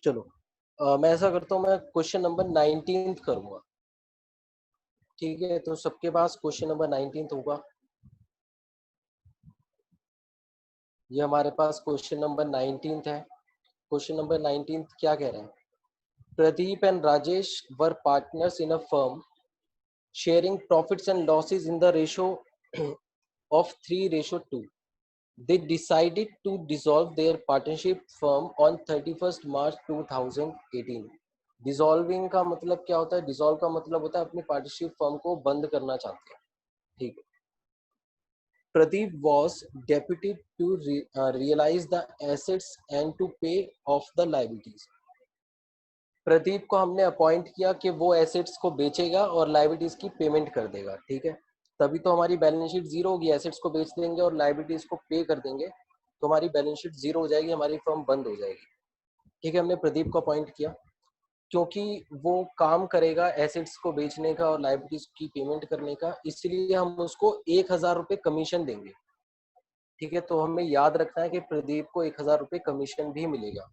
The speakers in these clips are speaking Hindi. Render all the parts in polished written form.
चलो मैं ऐसा करता हूँ, मैं क्वेश्चन नंबर 19 करूंगा। ठीक है, तो सबके पास क्वेश्चन नंबर 19 होगा। ये हमारे पास क्वेश्चन नंबर 19 है। क्वेश्चन नंबर 19 क्या कह रहे हैं? Pradeep and Rajesh were partners in a firm, sharing profits and losses in the ratio of 3:2. They decided to dissolve their partnership firm on 31st March 2018. Dissolving का मतलब क्या होता है? डिसॉल्व का मतलब होता है अपनी पार्टनरशिप फर्म को बंद करना चाहते हैं। ठीक है। Pradeep was deputed to realize the assets and to pay off the liabilities. Pradeep को हमने अपॉइंट किया कि वो एसेट्स को बेचेगा और लाइबिलिटीज की पेमेंट कर देगा। ठीक है, तभी तो हमारी बैलेंस शीट जीरो होगी। एसेट्स को बेच देंगे और लाइबिलिटीज को पे कर देंगे तो हमारी बैलेंस शीट जीरो हो जाएगी, हमारी फर्म बंद हो जाएगी। ठीक है, हमने प्रदीप को अपॉइंट किया क्योंकि वो काम करेगा एसेट्स को बेचने का और लाइबिलिटीज की पेमेंट करने का, इसलिए हम उसको 1,000 रुपये कमीशन देंगे। ठीक है, तो हमें याद रखना है कि प्रदीप को 1,000 रुपये कमीशन भी मिलेगा।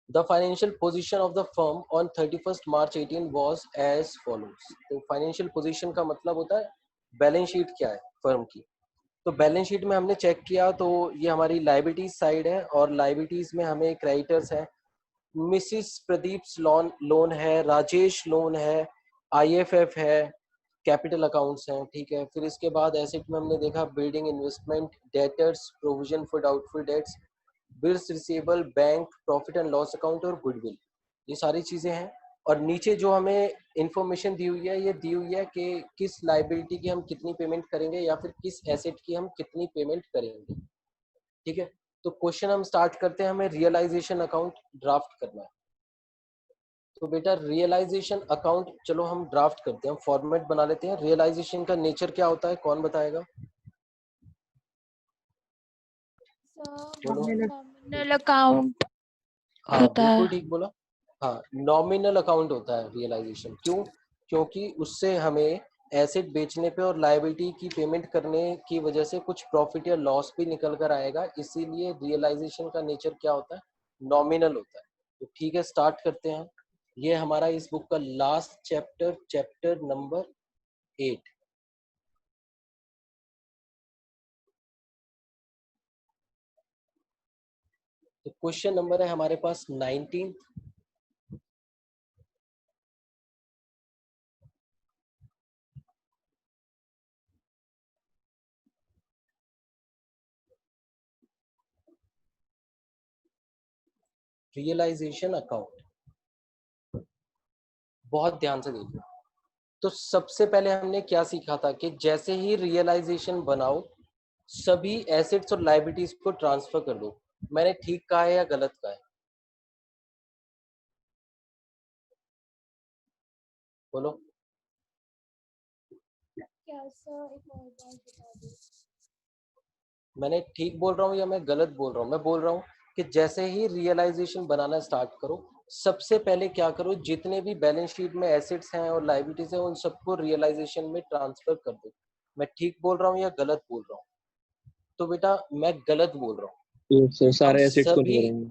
The financial position of the firm on 31st March 18 was as follows. तो फाइनेंशियल पोजीशन का मतलब होता है बैलेंस शीट क्या है फर्म की। तो बैलेंस शीट में हमने चेक किया तो ये हमारी लाइबिलिटीज साइड है और लाइबिलिटीज में हमें क्रेडिटर्स है। मिसिस प्रदीप लोन है, राजेश लोन है, आईएफएफ है, कैपिटल अकाउंट्स हैं। ठीक है, फिर इसके बाद एसेट में हमने देखा building, investment, debtors, provision for doubtful debts, bills receivable, bank, profit and loss account और गुडविल, ये सारी चीजें हैं। और नीचे जो हमें इंफॉर्मेशन दी हुई है, ये दी हुई है कि किस लाइबिलिटी की हम कितनी पेमेंट करेंगे या फिर किस एसेट की हम कितनी पेमेंट करेंगे। ठीक है, तो क्वेश्चन हम स्टार्ट करते हैं। हमें रियलाइजेशन अकाउंट ड्राफ्ट करना है। तो बेटा रियलाइजेशन अकाउंट चलो हम ड्राफ्ट करते हैं, फॉर्मेट बना लेते हैं। रियलाइजेशन का नेचर क्या होता है, कौन बताएगा? बोलो। नॉमिनल अकाउंट हाँ होता बिल्कुल है। ठीक बोला। हाँ, नॉमिनल अकाउंट होता है रियलाइजेशन। क्यों? क्योंकि उससे हमें एसेट बेचने पे और लायबिलिटी की पेमेंट करने की वजह से कुछ प्रॉफिट या लॉस भी निकल कर आएगा, इसीलिए रियलाइजेशन का नेचर क्या होता है? नॉमिनल होता है। तो ठीक है, स्टार्ट करते हैं। ये हमारा इस बुक का लास्ट चैप्टर, चैप्टर नंबर 8। तो क्वेश्चन नंबर है हमारे पास 19। रियलाइजेशन अकाउंट, बहुत ध्यान से देखो। तो सबसे पहले हमने क्या सीखा था कि जैसे ही रियलाइजेशन बनाओ, सभी एसेट्स और लायबिलिटीज को ट्रांसफर कर दो। मैंने ठीक कहा है या गलत कहा है? बोलो। क्या सर, एक और बार बता दो। मैंने ठीक बोल रहा हूँ या मैं गलत बोल रहा हूँ? मैं बोल रहा हूँ कि जैसे ही रियलाइजेशन बनाना स्टार्ट करो, सबसे पहले क्या करो, जितने भी बैलेंस शीट में एसेट्स हैं और लायबिलिटीज हैं उन सबको रियलाइजेशन में ट्रांसफर कर दो। मैं ठीक बोल रहा हूँ या गलत बोल रहा हूँ? तो बेटा मैं गलत बोल रहा हूँ। तो सर हम सारे एसेट्स को नहीं सभी, करेंगे।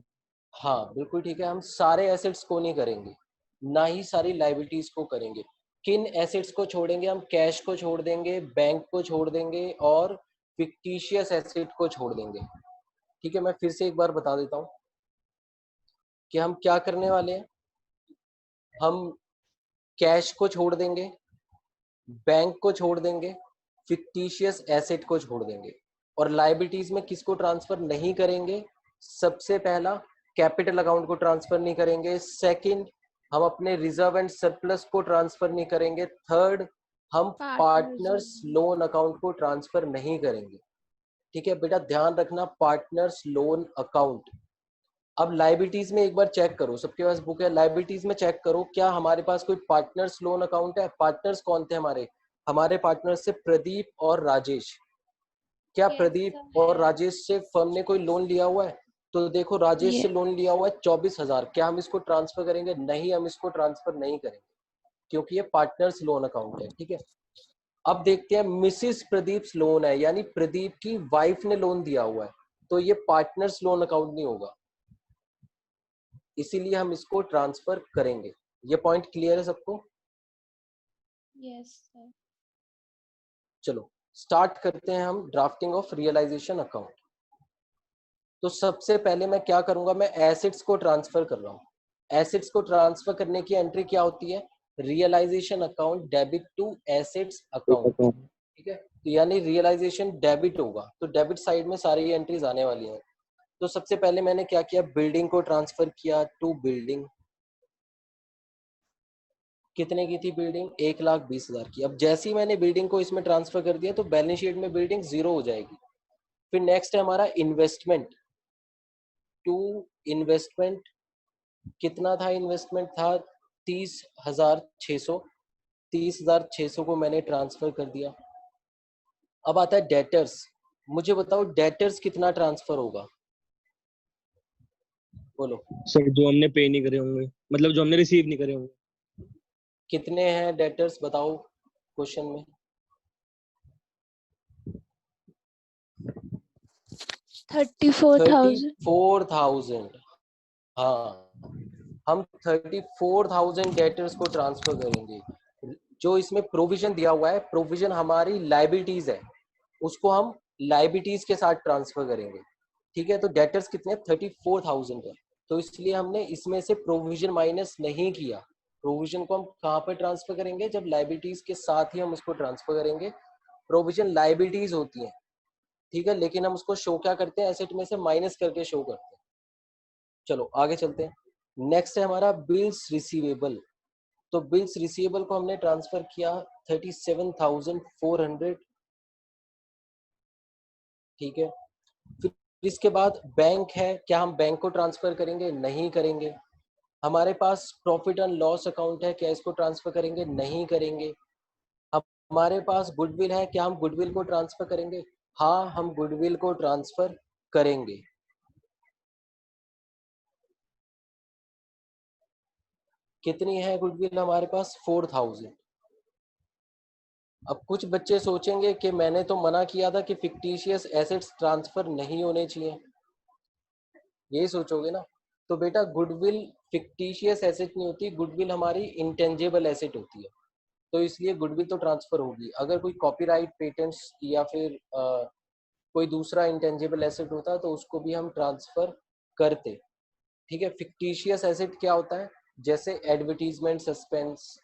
हाँ बिल्कुल ठीक है, हम सारे एसेट्स को नहीं करेंगे, ना ही सारी लाइबिलिटीज को करेंगे। किन एसेट्स को छोड़ेंगे? हम कैश को छोड़ देंगे, बैंक को छोड़ देंगे और फिक्टिशियस एसेट को छोड़ देंगे। ठीक है, मैं फिर से एक बार बता देता हूँ कि हम क्या करने वाले हैं। हम कैश को छोड़ देंगे, बैंक को छोड़ देंगे, फिक्टिशियस एसेट को छोड़ देंगे। और लाइबिलिटीज में किसको ट्रांसफर नहीं करेंगे? सबसे पहला, कैपिटल अकाउंट को ट्रांसफर नहीं करेंगे। सेकंड, हम अपने रिजर्व एंड सरप्लस को ट्रांसफर नहीं करेंगे। थर्ड, हम पार्टनर्स। पार्टनर्स लोन अकाउंट को ट्रांसफर नहीं करेंगे। ठीक है बेटा, ध्यान रखना, पार्टनर्स लोन अकाउंट। अब लाइबिलिटीज में एक बार चेक करो, सबके पास बुक है, लाइबिलिटीज में चेक करो क्या हमारे पास कोई पार्टनर्स लोन अकाउंट है। पार्टनर्स कौन थे हमारे? हमारे पार्टनर्स से प्रदीप और राजेश। क्या यस प्रदीप और सर, राजेश से फर्म ने कोई लोन लिया हुआ है? तो देखो, राजेश है। से लोन लिया हुआ है 24,000। क्या हम इसको ट्रांसफर करेंगे? नहीं, हम इसको ट्रांसफर नहीं करेंगे क्योंकि ये पार्टनर्स लोन अकाउंट है। ठीक है, अब देखते हैं मिसिस प्रदीप लोन है, यानी प्रदीप की वाइफ ने लोन दिया हुआ है, तो ये पार्टनर्स लोन अकाउंट नहीं होगा। इसीलिए हम इसको ट्रांसफर करेंगे। ये पॉइंट क्लियर है सबको? Yes sir. चलो स्टार्ट करते हैं हम ड्राफ्टिंग ऑफ रियलाइजेशन अकाउंट। तो सबसे पहले मैं क्या करूंगा, मैं एसेट्स को ट्रांसफर कर रहा हूँ। एसेट्स को ट्रांसफर करने की एंट्री क्या होती है, realisation account debit to assets account. ठीक है, तो यानी रियलाइजेशन डेबिट होगा, तो डेबिट साइड में सारी एंट्रीज आने वाली हैं। तो सबसे पहले मैंने क्या किया, बिल्डिंग को ट्रांसफर किया टू बिल्डिंग। कितने की थी बिल्डिंग, 1,20,000 की। अब जैसे ही मैंने बिल्डिंग को इसमें ट्रांसफर कर दिया तो बैलेंस शीट में बिल्डिंग जीरो हो जाएगी। फिर नेक्स्ट है हमारा इन्वेस्टमेंट टू इन्वेस्टमेंट। कितना था इन्वेस्टमेंट, था 30,600। 30,600 को मैंने ट्रांसफर कर दिया। अब आता है डेटर्स। मुझे बताओ डेटर्स कितना ट्रांसफर होगा, बोलो। सर जो हमने पे नहीं करे होंगे, मतलब जो हमने रिसीव नहीं करे होंगे। कितने हैं डेटर्स बताओ क्वेश्चन में। 34,000। 34,000। हाँ, हम 34,000 डेटर्स को ट्रांसफर करेंगे। जो इसमें प्रोविजन दिया हुआ है, प्रोविजन हमारी लाइबिलिटीज है, उसको हम लाइबिलिटीज के साथ ट्रांसफर करेंगे। ठीक है, तो डेटर्स कितने, 34,000 है, तो इसलिए हमने इसमें से प्रोविजन माइनस नहीं किया। प्रोविजन को हम कहाँ पर ट्रांसफर करेंगे, जब लाइबिलिटीज के साथ ही हम उसको ट्रांसफर करेंगे। प्रोविजन लाइबिलिटीज होती हैं, ठीक है, लेकिन हम उसको शो क्या करते हैं, एसेट में से माइनस करके शो करते हैं। चलो आगे चलते हैं। नेक्स्ट है हमारा बिल्स रिसीवेबल। तो बिल्स रिसीवेबल को हमने ट्रांसफर किया 37,400। ठीक है, फिर इसके बाद बैंक है, क्या हम बैंक को ट्रांसफर करेंगे, नहीं करेंगे। हमारे पास प्रॉफिट एंड लॉस अकाउंट है, क्या इसको ट्रांसफर करेंगे, नहीं करेंगे। हमारे पास गुडविल है, क्या हम गुडविल को ट्रांसफर करेंगे, हाँ हम गुडविल को ट्रांसफर करेंगे। कितनी है गुडविल हमारे पास, 4,000। अब कुछ बच्चे सोचेंगे कि मैंने तो मना किया था कि फिक्टिशियस एसेट्स ट्रांसफर नहीं होने चाहिए, यही सोचोगे ना। तो बेटा गुडविल फिक्टिशियस एसेट नहीं होती, गुडविल हमारी इंटेंजिबल एसेट होती है, तो इसलिए गुडविल तो ट्रांसफर होगी। अगर कोई कॉपीराइट, पेटेंट्स या फिर कोई दूसरा इंटेंजिबल एसेट होता तो उसको भी हम ट्रांसफर करते। ठीक है, फिक्टिशियस एसेट क्या होता है, जैसे एडवर्टीजमेंट, सस्पेंस,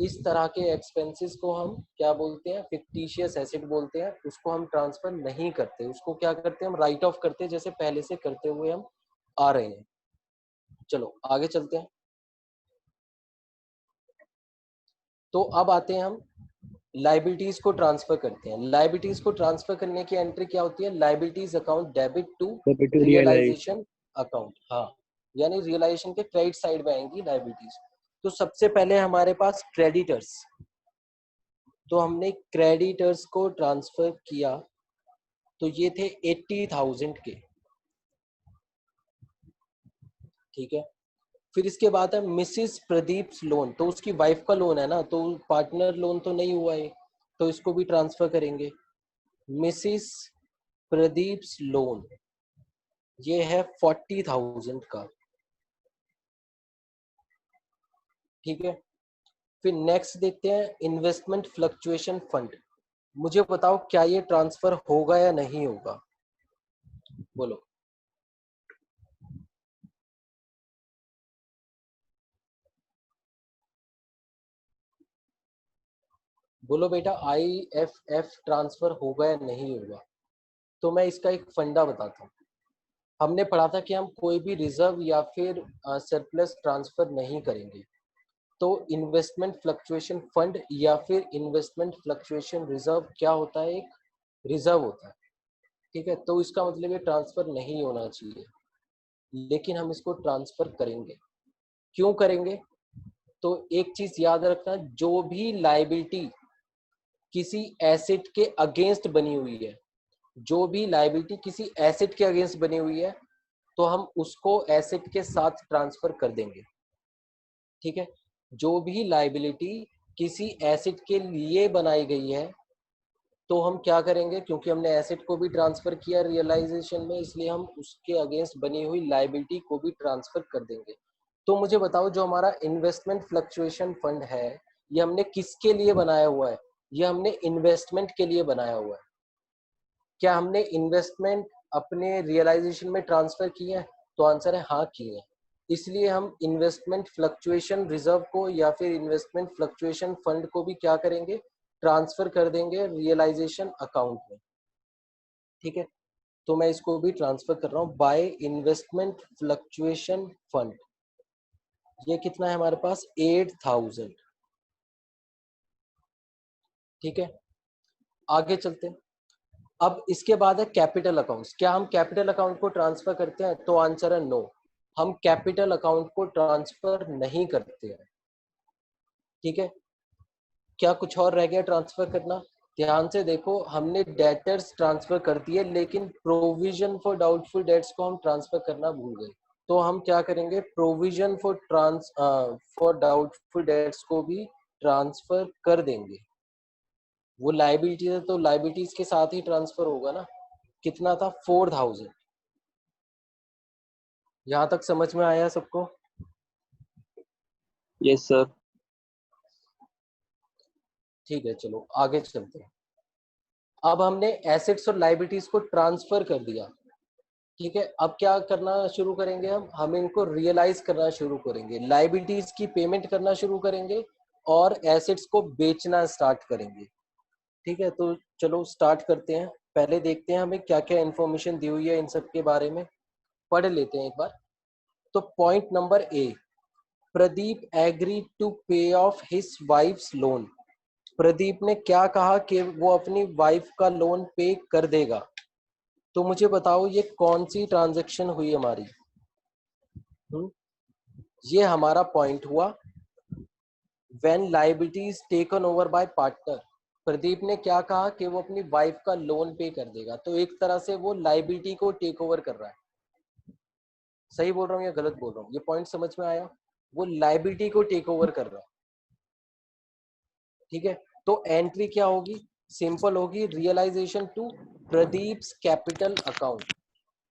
इस तरह के एक्सपेंसेस को हम क्या बोलते हैं, फिक्टिशियस एसेट बोलते हैं। उसको हम ट्रांसफर नहीं करते, उसको क्या करते हैं, हम राइट ऑफ करते हैं, जैसे पहले से करते हुए हम आ रहे हैं। चलो आगे चलते हैं। तो अब आते हैं हम लाइबिलिटीज को ट्रांसफर करते हैं। लाइबिलिटीज को ट्रांसफर करने की एंट्री क्या होती है, liabilities account debit to realisation account. हाँ, यानी रियलाइजेशन के क्रेडिट साइड में आएंगी लाइबिलिटीज। तो सबसे पहले हमारे पास क्रेडिटर्स, तो हमने क्रेडिटर्स को ट्रांसफर किया, तो ये थे 80,000 के। ठीक है, फिर इसके बाद है मिसिस प्रदीप लोन, तो उसकी वाइफ का लोन है ना, तो पार्टनर लोन तो नहीं हुआ है, तो इसको भी ट्रांसफर करेंगे। मिसिस प्रदीप लोन ये है 40,000 का। ठीक है, फिर नेक्स्ट देखते हैं इन्वेस्टमेंट फ्लक्चुएशन फंड। मुझे बताओ क्या ये ट्रांसफर होगा या नहीं होगा, बोलो। बोलो बेटा, IFF ट्रांसफर होगा या नहीं होगा। तो मैं इसका एक फंडा बताता हूँ। हमने पढ़ा था कि हम कोई भी रिजर्व या फिर सरप्लस ट्रांसफर नहीं करेंगे। तो इन्वेस्टमेंट फ्लक्चुएशन फंड या फिर इन्वेस्टमेंट फ्लक्चुएशन रिजर्व क्या होता है, एक रिजर्व होता है। ठीक है, तो इसका मतलब ये ट्रांसफर नहीं होना चाहिए, लेकिन हम इसको ट्रांसफर करेंगे। क्यों करेंगे, तो एक चीज याद रखना, जो भी लाइबिलिटी किसी एसेट के अगेंस्ट बनी हुई है, जो भी लाइबिलिटी किसी एसेट के अगेंस्ट बनी हुई है, तो हम उसको एसेट के साथ ट्रांसफर कर देंगे। ठीक है, जो भी लाइबिलिटी किसी एसेट के लिए बनाई गई है, तो हम क्या करेंगे, क्योंकि हमने एसेट को भी ट्रांसफर किया रियलाइजेशन में, इसलिए हम उसके अगेंस्ट बनी हुई लाइबिलिटी को भी ट्रांसफर कर देंगे। तो मुझे बताओ, जो हमारा इन्वेस्टमेंट फ्लक्चुएशन फंड है, ये हमने किसके लिए बनाया हुआ है? ये हमने इन्वेस्टमेंट के लिए बनाया हुआ है। क्या हमने इन्वेस्टमेंट अपने रियलाइजेशन में ट्रांसफर किए हैं? तो आंसर है हाँ, किए हैं। इसलिए हम इन्वेस्टमेंट फ्लक्चुएशन रिजर्व को या फिर इन्वेस्टमेंट फ्लक्चुएशन फंड को भी क्या करेंगे, ट्रांसफर कर देंगे रियलाइजेशन अकाउंट में। ठीक है, तो मैं इसको भी ट्रांसफर कर रहा हूँ बाय इन्वेस्टमेंट फ्लक्चुएशन फंड। ये कितना है हमारे पास, 8000। ठीक है, आगे चलते हैं। अब इसके बाद है कैपिटल अकाउंट्स। क्या हम कैपिटल अकाउंट को ट्रांसफर करते हैं? तो आंसर है नो, हम कैपिटल अकाउंट को ट्रांसफर नहीं करते हैं। ठीक है, क्या कुछ और रह गया ट्रांसफर करना? ध्यान से देखो, हमने डेटर्स ट्रांसफर कर दिए, लेकिन प्रोविजन फॉर डाउटफुल डेट्स को हम ट्रांसफर करना भूल गए। तो हम क्या करेंगे, प्रोविजन फॉर डाउटफुल डेट्स को भी ट्रांसफर कर देंगे। वो लाइबिलिटी है तो लाइबिलिटीज के साथ ही ट्रांसफर होगा ना। कितना था, 4000। यहाँ तक समझ में आया सबको? Yes sir. ठीक है, चलो आगे चलते हैं। अब हमने एसेट्स और लाइबिलिटीज को ट्रांसफर कर दिया। ठीक है, अब क्या करना शुरू करेंगे, हम इनको रियलाइज करना शुरू करेंगे, लाइबिलिटीज की पेमेंट करना शुरू करेंगे और एसेट्स को बेचना स्टार्ट करेंगे। ठीक है, तो चलो स्टार्ट करते हैं। पहले देखते हैं हमें क्या क्या इन्फॉर्मेशन दी हुई है इन सब के बारे में, पढ़ लेते हैं एक बार। तो point number A, Pradeep agree to pay off his wife's loan. Pradeep ने क्या कहा कि वो अपनी वाइफ का लोन पे कर देगा। तो मुझे बताओ, ये कौन सी ट्रांजैक्शन हुई हमारी? ये हमारा पॉइंट हुआ when liabilities taken over by partner. Pradeep ने क्या कहा कि वो अपनी वाइफ का लोन पे कर देगा, तो एक तरह से वो लायबिलिटी को टेक ओवर कर रहा है। सही बोल रहा हूँ या गलत बोल रहा हूँ? ये पॉइंट समझ में आया? वो लायबिलिटी को टेक ओवर कर रहा है। ठीक है, तो एंट्री क्या होगी, सिंपल होगी, realisation to Pradeep's capital account.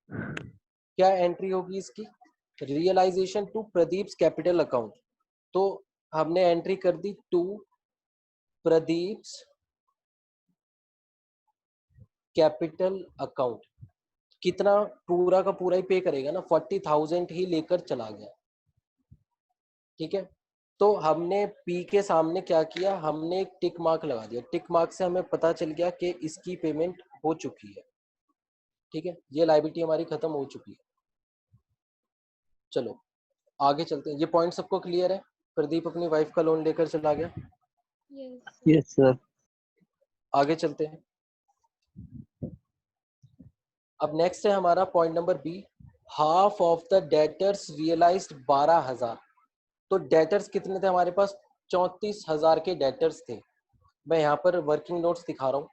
क्या एंट्री होगी इसकी, realisation to Pradeep's capital account. तो हमने एंट्री कर दी टू प्रदीप्स कैपिटल अकाउंट। कितना, पूरा का पूरा ही पे करेगा ना, 40,000 ही लेकर चला गया। ठीक है, तो हमने पी के सामने क्या किया, हमने एक टिक मार्क लगा दिया। टिक मार्क से हमें पता चल गया कि इसकी पेमेंट हो चुकी है। ठीक है, ये लायबिलिटी हमारी खत्म हो चुकी है। चलो आगे चलते हैं। ये पॉइंट सबको क्लियर है? प्रदीप अपनी वाइफ का लोन लेकर चला गया। Yes. Yes sir. आगे चलते हैं। अब नेक्स्ट है हमारा point number B, half of the debtors realised 12,000। तो डेटर्स कितने थे हमारे पास, 34,000 के डेटर्स थे। मैं यहाँ पर वर्किंग नोट्स दिखा रहा हूँ।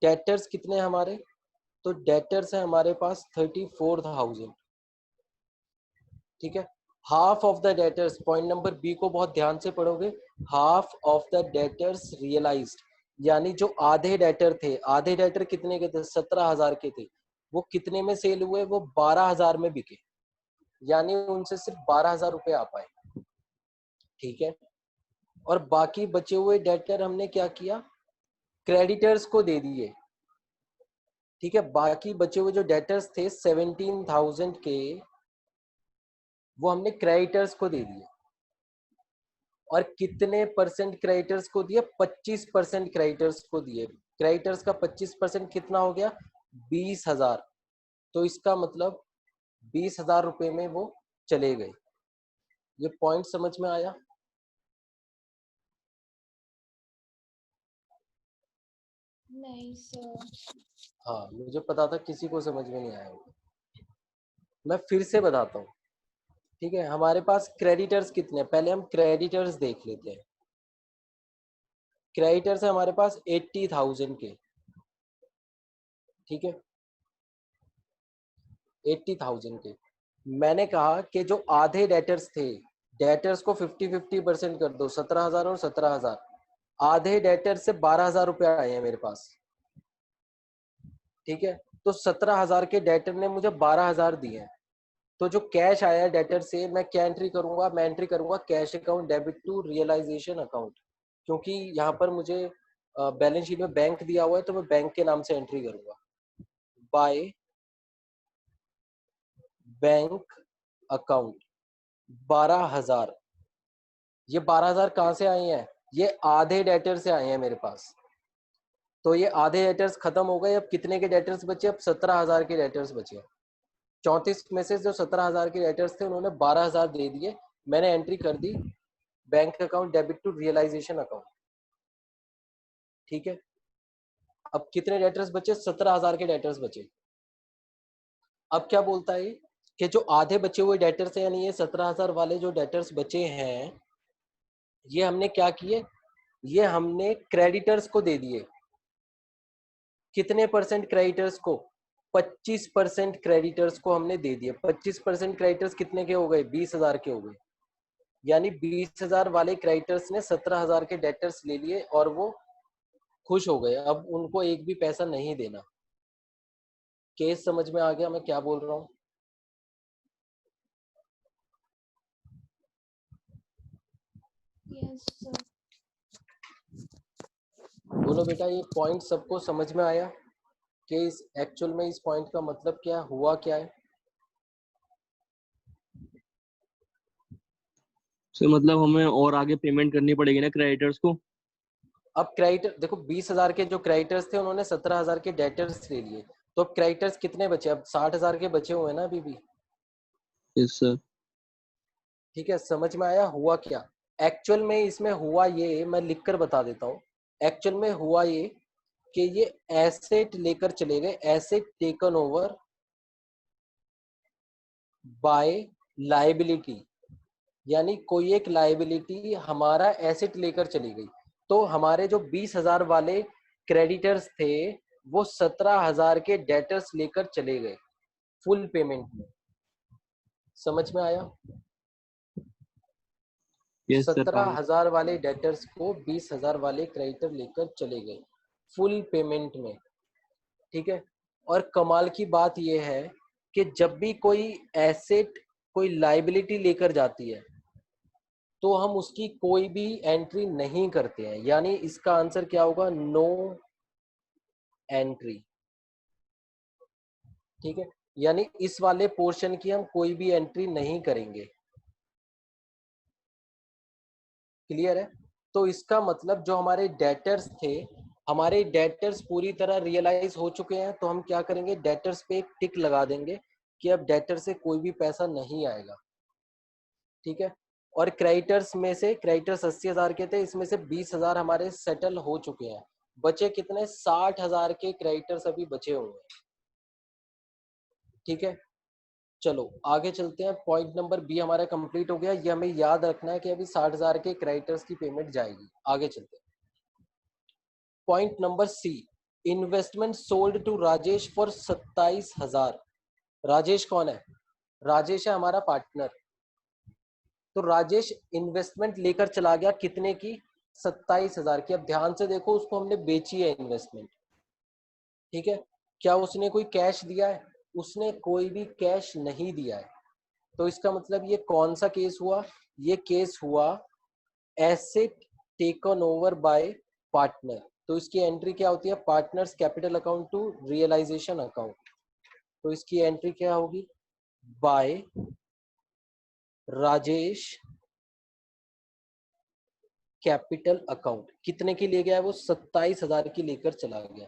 डेटर्स कितने हैं हमारे, तो डेटर्स है हमारे पास 34,000। ठीक है, half of the debtors, point number B को बहुत ध्यान से पढ़ोगे। Half of the debtors realised, यानी जो आधे डेटर थे, आधे डेटर कितने के थे, 17,000 के थे, वो कितने में सेल हुए, वो 12,000 में बिके, यानी उनसे सिर्फ 12,000 रुपए आ पाए। ठीक है, और बाकी बचे हुए डेटर हमने क्या किया, क्रेडिटर्स को दे दिए। ठीक है, बाकी बचे हुए जो डेटर्स थे 17,000 के, वो हमने क्रेडिटर्स को दे दिए। और कितने परसेंट क्रेडिटर्स को दिए, 25% क्रेडिटर्स को दिए। क्रेडिटर्स का 25% कितना हो गया, 20,000। तो इसका मतलब 20,000 रुपए में वो चले गए। ये पॉइंट समझ में आया? Nice. हाँ, मुझे पता था किसी को समझ में नहीं आया होगा। मैं फिर से बताता हूँ। ठीक है, हमारे पास क्रेडिटर्स कितने हैं, पहले हम क्रेडिटर्स देख लेते हैं। क्रेडिटर्स है हमारे पास 80,000 के। ठीक है, 80,000 के। मैंने कहा कि जो आधे डेटर्स थे, डेटर्स को 50-50% कर दो, 17,000 और 17,000। आधे डेटर से 12,000 रुपए आए हैं मेरे पास। ठीक है, तो 17,000 के डेटर ने मुझे 12,000 दिए हैं, तो जो कैश आया है डेटर से मैं क्या एंट्री करूंगा, मैं एंट्री करूंगा cash account debit to realisation account, क्योंकि यहाँ पर मुझे बैलेंस शीट में बैंक दिया हुआ है तो मैं बैंक के नाम से एंट्री करूंगा। बाय बैंक अकाउंट 12,000, ये 12,000 कहाँ से आए हैं, ये आधे डेटर से आए हैं मेरे पास। तो ये आधे डेटर्स खत्म हो गए, अब कितने के डेटर्स बचे, अब 17,000 के डेटर्स बचे। 34 में से जो 17,000 के डेटर्स थे उन्होंने 12,000 दे दिए, मैंने एंट्री कर दी bank account debit to realisation account. ठीक है, अब कितने डेटर्स बचे, 17,000 के डेटर्स बचे। अब क्या बोलता है कि जो आधे बचे हुए डेटर्स हैं, यानी ये 17,000 वाले जो डेटर्स बचे हैं, ये हमने क्या किए, ये हमने क्रेडिटर्स को दे दिए। कितने परसेंट क्रेडिटर्स को, 25% क्रेडिटर्स को हमने दे दिए। 25% क्रेडिटर्स कितने के हो गए, 20,000 के हो गए, यानी 20,000 वाले क्रेडिटर्स ने 17,000 के डेटर्स ले लिए और वो खुश हो गए, अब उनको एक भी पैसा नहीं देना। केस समझ में आ गया मैं क्या बोल रहा हूँ? Yes, sir. बोलो बेटा, ये पॉइंट सबको समझ में आया कि इस एक्चुअल में इस पॉइंट का मतलब क्या हुआ, क्या है? सर मतलब हमें और आगे पेमेंट करनी पड़ेगी ना क्रेडिटर्स को? अब क्रेडिटर देखो, 20,000 के जो क्रेडिटर्स थे उन्होंने 17,000 के डेटर्स ले लिए, तो अब क्रेडिटर्स कितने बचे, अब 60,000 के बचे हुए हैं ना अभी भी। Yes sir. ठीक है, समझ में आया हुआ क्या? एक्चुअल में इसमें हुआ ये, मैं लिखकर बता देता हूँ। एक्चुअल में हुआ ये कि ये एसेट लेकर चले गए, asset taken over bye liability, यानी कोई एक लायबिलिटी हमारा एसेट लेकर चली गई, तो हमारे जो 20,000 वाले क्रेडिटर्स थे वो 17,000 के डेटर्स लेकर चले गए फुल पेमेंट में। समझ में आया? Yes sir. 17,000 वाले डेटर्स को 20,000 वाले क्रेडिटर लेकर चले गए फुल पेमेंट में। ठीक है, और कमाल की बात यह है कि जब भी कोई एसेट कोई लाइबिलिटी लेकर जाती है तो हम उसकी कोई भी एंट्री नहीं करते हैं, यानी इसका आंसर क्या होगा, नो एंट्री। ठीक है, यानी इस वाले पोर्शन की हम कोई भी एंट्री नहीं करेंगे। क्लियर है? तो इसका मतलब जो हमारे डेटर्स थे, हमारे डेटर्स पूरी तरह रियलाइज हो चुके हैं, तो हम क्या करेंगे, डेटर्स पे एक टिक लगा देंगे कि अब डेटर से कोई भी पैसा नहीं आएगा। ठीक है, और क्रेडिटर्स में से, क्रेडिटर्स 80,000 के थे, इसमें से 20,000 हमारे सेटल हो चुके हैं। बचे कितने, 60,000 के क्रेडिटर्स अभी बचे हुए हैं। ठीक है, चलो आगे चलते हैं। पॉइंट नंबर बी हमारा कंप्लीट हो गया, ये हमें याद रखना है कि अभी 60,000 के क्रेडिटर्स की पेमेंट जाएगी। आगे चलते हैं। Point number C, investment sold to Rajesh for 27,000। Rajesh कौन है, राजेश है हमारा पार्टनर। तो राजेश इन्वेस्टमेंट लेकर चला गया कितने की, 27,000 की। अब ध्यान से देखो, उसको हमने बेची है इन्वेस्टमेंट। ठीक है, क्या उसने कोई कैश दिया है, उसने कोई भी कैश नहीं दिया है। तो इसका मतलब ये कौन सा केस हुआ, ये केस हुआ asset taken over by partner. तो इसकी एंट्री क्या होती है, partners capital account to realisation account. तो इसकी एंट्री क्या होगी, बाय राजेश कैपिटल अकाउंट। कितने की ले गया है वो, 27,000 की लेकर चला गया।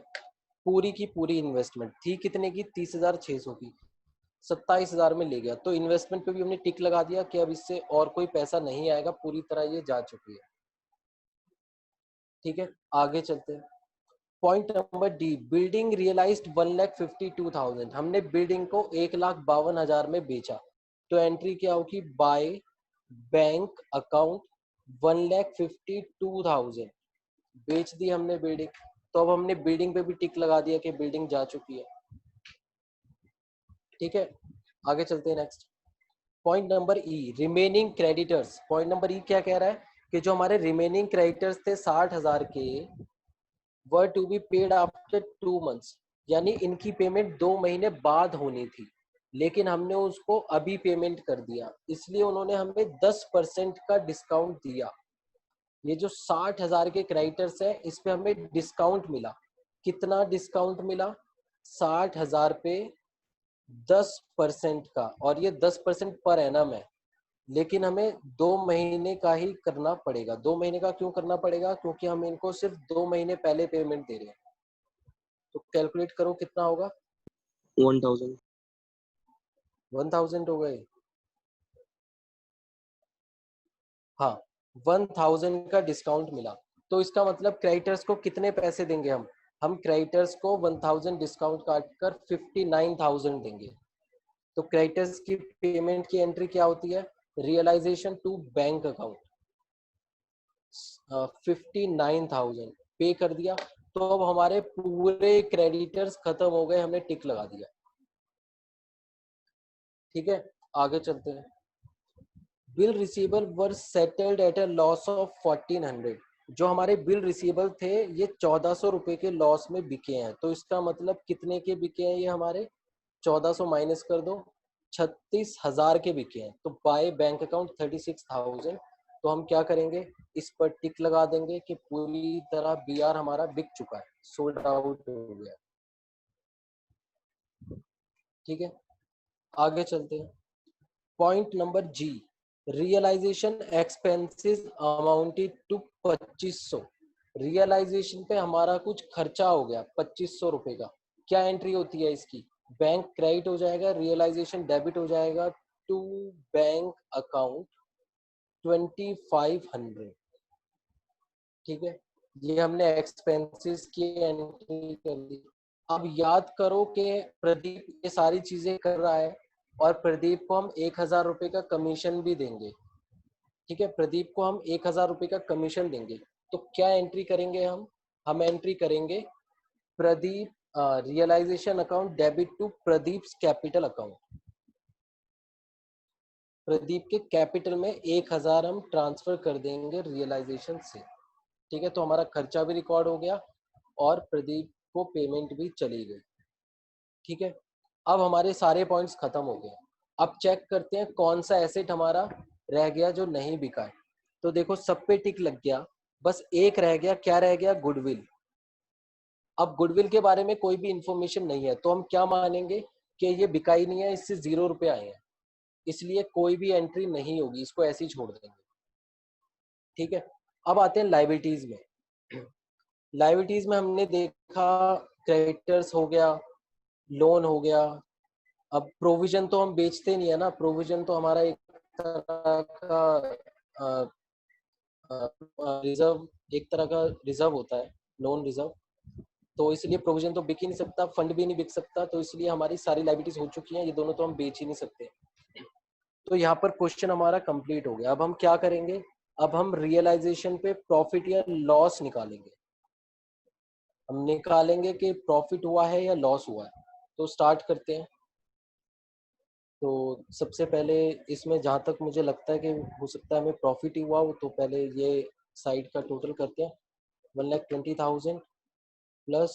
पूरी की पूरी इन्वेस्टमेंट थी कितने की, 30,600 की, 27,000 में ले गया। तो इन्वेस्टमेंट पे भी हमने टिक लगा दिया कि अब इससे और कोई पैसा नहीं आएगा, पूरी तरह ये जा चुकी है। ठीक है, आगे चलते हैं। Point number D, building realised 1,52,000। हमने बिल्डिंग को 1,52,000 में बेचा, तो एंट्री क्या होगी, बाय बैंक अकाउंट 1,52,000। बेच दी हमने बिल्डिंग, तो अब हमने बिल्डिंग पे भी टिक लगा दिया कि बिल्डिंग जा चुकी है। ठीक है, आगे चलते हैं नेक्स्ट। पॉइंट नंबर ई, रिमेनिंग क्रेडिटर्स। पॉइंट नंबर ई क्या कह रहा है कि जो हमारे रिमेनिंग क्रेडिटर्स थे 60,000 के, were to be paid after 2 months। यानी इनकी पेमेंट 2 महीने बाद होनी थी, लेकिन हमने उसको अभी पेमेंट कर दिया, इसलिए उन्होंने हमें 10% का डिस्काउंट दिया। ये जो 60,000 के क्रेडिटर्स है, इस पे हमें डिस्काउंट मिला। कितना डिस्काउंट मिला? 60,000 पे 10% का, और ये 10% पर एनम है, लेकिन हमें 2 महीने का ही करना पड़ेगा। 2 महीने का क्यों करना पड़ेगा? क्योंकि हम इनको सिर्फ 2 महीने पहले पेमेंट दे रहे हैं। तो कैलकुलेट करो कितना होगा। 1000। 1000 हो गए। हाँ, 1000 का डिस्काउंट मिला। तो इसका मतलब क्रेडिटर्स को कितने पैसे देंगे हम क्रेडिटर्स को 1000 डिस्काउंट काट कर 59,000 देंगे। तो क्रेडिटर्स की पेमेंट की एंट्री क्या होती है? रियलाइजेशन टू बैंक अकाउंट 59,000 पे कर दिया। तो अब हमारे पूरे क्रेडिटर्स खत्म हो गए, हमने टिक लगा दिया। ठीक है, आगे चलते हैं। Bill receivable were settled at a loss of 1400। जो हमारे बिल रिसीवेबल थे ये 1400 रुपए के लॉस में बिके हैं। तो इसका मतलब कितने के बिके हैं? ये हमारे 1400 माइनस कर दो, 36,000 के बिके हैं। तो बाय बैंक अकाउंट 36,000। तो हम क्या करेंगे, इस पर टिक लगा देंगे कि पूरी तरह बीआर हमारा बिक चुका है, सोल्ड आउट हो गया। ठीक है, आगे चलते हैं। Point number G, realisation expenses amounted to 2500। Realisation पे हमारा कुछ खर्चा हो गया 2500 रुपए का। क्या एंट्री होती है इसकी? बैंक क्रेडिट हो जाएगा, रियलाइजेशन डेबिट हो जाएगा टू बैंक अकाउंट 2500। ठीक है, ये हमने एक्सपेंसेस की एंट्री कर दी। अब याद करो कि प्रदीप ये सारी चीजें कर रहा है, और प्रदीप को हम 1,000 रुपए का कमीशन भी देंगे। ठीक है, प्रदीप को हम 1,000 रुपए का कमीशन देंगे। तो क्या एंट्री करेंगे हम एंट्री करेंगे Pradeep realisation account debit to Pradeep capital account. Pradeep के कैपिटल में 1,000 हम ट्रांसफर कर देंगे रियलाइजेशन से। ठीक है, तो हमारा खर्चा भी रिकॉर्ड हो गया और प्रदीप को पेमेंट भी चली गई। ठीक है, अब हमारे सारे पॉइंट्स खत्म हो गए। अब चेक करते हैं कौन सा एसेट हमारा रह गया जो नहीं बिका है। तो देखो सब पे टिक लग गया, बस एक रह गया। क्या रह गया? गुडविल। अब गुडविल के बारे में कोई भी इंफॉर्मेशन नहीं है, तो हम क्या मानेंगे कि ये बिका ही नहीं है, इससे 0 रुपए आए हैं, इसलिए कोई भी एंट्री नहीं होगी, इसको ऐसे ही छोड़ देंगे। ठीक है, अब आते हैं लाइबिलिटीज में। लाइबिलिटीज में हमने देखा क्रेडिटर्स हो गया, लोन हो गया। अब प्रोविजन तो हम बेचते नहीं है ना, प्रोविजन तो हमारा एक तरह का रिजर्व, एक तरह का रिजर्व होता है, लोन रिजर्व। तो इसलिए प्रोविजन तो बिक ही नहीं सकता, फंड भी नहीं बिक सकता, तो इसलिए हमारी सारी लाइबिलिटीज हो चुकी हैं, ये दोनों तो हम बेच ही नहीं सकते। तो यहाँ पर क्वेश्चन हमारा कंप्लीट हो गया। अब हम क्या करेंगे? अब हम रियलाइजेशन पे प्रॉफिट या लॉस निकालेंगे। हम निकालेंगे कि प्रॉफिट हुआ है या लॉस हुआ है। तो स्टार्ट करते हैं। तो सबसे पहले इसमें जहाँ तक मुझे लगता है कि हो सकता है हमें प्रॉफिट ही हुआ हो, तो पहले ये साइड का टोटल करते हैं। 1,20,000 plus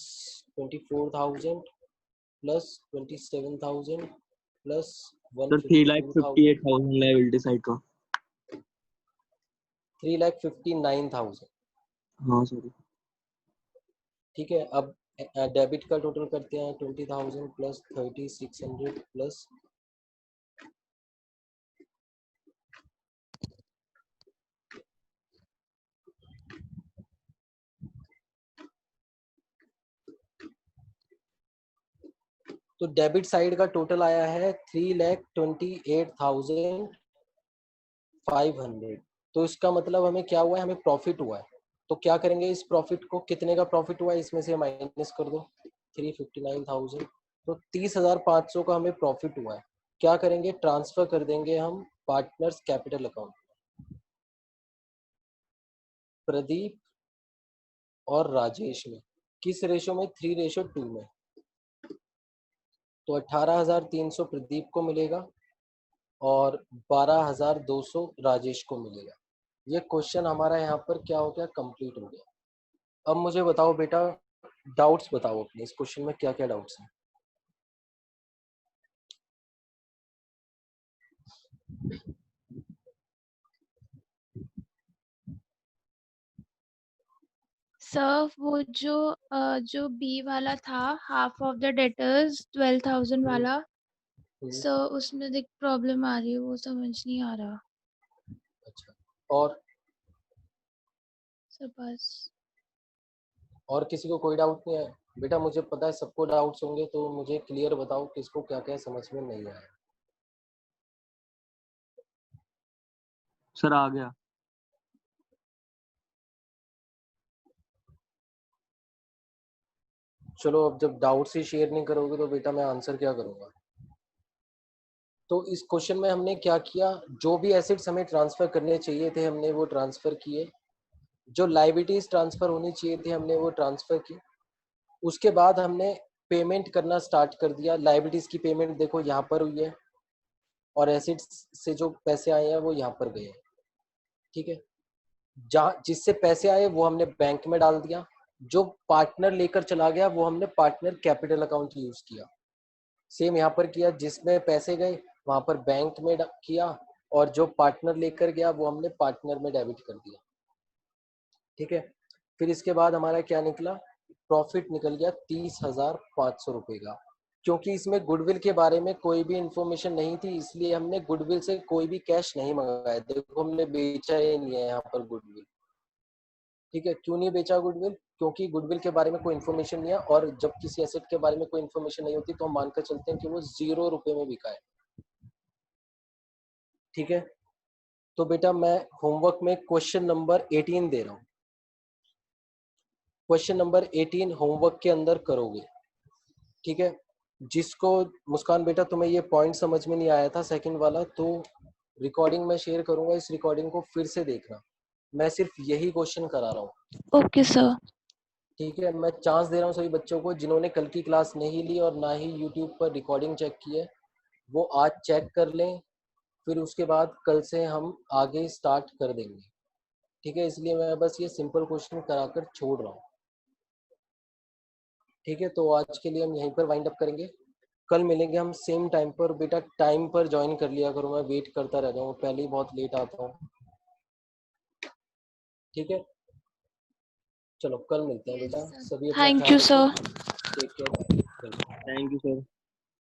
24,000 plus 27,000 plus sir 152,000, 3,58,000 liability side का। 3,59,000। हाँ सर। ठीक है, अब डेबिट का टोटल करते हैं। 20,000 प्लस 3,600 प्लस तो डेबिट साइड का टोटल आया है 3,28,500। तो इसका मतलब हमें क्या हुआ है? हमें प्रॉफिट हुआ है। तो क्या करेंगे इस प्रॉफिट को? कितने का प्रॉफिट हुआ है इसमें से माइनस कर दो 359,000। तो 30,500 का हमें प्रॉफिट हुआ है। क्या करेंगे? ट्रांसफर कर देंगे हम पार्टनर्स कैपिटल अकाउंट, प्रदीप और राजेश में। किस रेशो में? 3:2 में। तो 18,300 प्रदीप को मिलेगा और 12,200 राजेश को मिलेगा। ये क्वेश्चन हमारा यहाँ पर क्या हो गया? कंप्लीट हो गया। अब मुझे बताओ बेटा, डाउट्स बताओ अपने, इस क्वेश्चन में क्या क्या डाउट्स हैं? सर वो जो बी वाला था, हाफ ऑफ द डेटर्स 12,000 वाला, सर उसमें देख प्रॉब्लम आ रही है, वो समझ नहीं आ रहा अच्छा, और सर बस। और किसी को कोई डाउट नहीं है? बेटा मुझे पता है सबको डाउट्स होंगे, तो मुझे क्लियर बताओ किसको क्या क्या समझ में नहीं आया। सर आ गया। चलो, अब जब डाउट्स ही शेयर नहीं करोगे तो बेटा मैं आंसर क्या करूंगा? तो इस क्वेश्चन में हमने क्या किया, जो भी एसेट्स हमें ट्रांसफर करने चाहिए थे हमने वो ट्रांसफर किए, जो लायबिलिटीज ट्रांसफर होनी चाहिए थी हमने वो ट्रांसफर की। उसके बाद हमने पेमेंट करना स्टार्ट कर दिया। लायबिलिटीज की पेमेंट देखो यहाँ पर हुई है, और एसेट्स से जो पैसे आए हैं वो यहाँ पर गए हैं। ठीक है, जहाँ जिससे पैसे आए वो हमने बैंक में डाल दिया, जो पार्टनर लेकर चला गया वो हमने पार्टनर कैपिटल अकाउंट यूज किया। सेम यहाँ पर किया, जिसमें पैसे गए वहां पर बैंक में किया, और जो पार्टनर लेकर गया वो हमने पार्टनर में डेबिट कर दिया। ठीक है, फिर इसके बाद हमारा क्या निकला, प्रॉफिट निकल गया 30,500 रुपए का। क्योंकि इसमें गुडविल के बारे में कोई भी इंफॉर्मेशन नहीं थी, इसलिए हमने गुडविल से कोई भी कैश नहीं मंगाया। देखो हमने बेचा ही नहीं है यहाँ पर गुडविल। ठीक है, क्यों नहीं बेचा गुडविल? क्योंकि गुडविल के बारे में कोई इन्फॉर्मेशन नहीं है, और जब किसी एसेट के बारे में कोई इन्फॉर्मेशन नहीं होती तो हम मानकर चलते हैं कि वो 0 रुपए में बिका है। ठीक है, तो बेटा मैं होमवर्क में क्वेश्चन नंबर 18 दे रहा हूँ। क्वेश्चन नंबर 18 होमवर्क के अंदर करोगे। ठीक है, जिसको, मुस्कान बेटा तुम्हें ये पॉइंट समझ में नहीं आया था सेकंड वाला, तो रिकॉर्डिंग में शेयर करूंगा, इस रिकॉर्डिंग को फिर से देखना। मैं सिर्फ यही क्वेश्चन करा रहा हूँ। Okay sir. ठीक है, मैं चांस दे रहा हूँ सभी बच्चों को जिन्होंने कल की क्लास नहीं ली और ना ही यूट्यूब पर रिकॉर्डिंग चेक की है, वो आज चेक कर लें, फिर उसके बाद कल से हम आगे स्टार्ट कर देंगे। ठीक है, इसलिए मैं बस ये सिंपल क्वेश्चन कराकर छोड़ रहा हूँ। ठीक है, तो आज के लिए हम यहीं पर वाइंड अप करेंगे। कल मिलेंगे हम सेम टाइम पर। बेटा टाइम पर ज्वाइन कर लिया करो, मैं वेट करता रहता हूँ, पहले ही बहुत लेट आता हूँ। ठीक है, चलो कल मिलते हैं यस बेटा, सर। सभी अपना थैंक ख्याल यू रखो। Sir. Take care, bye. Thank you sir.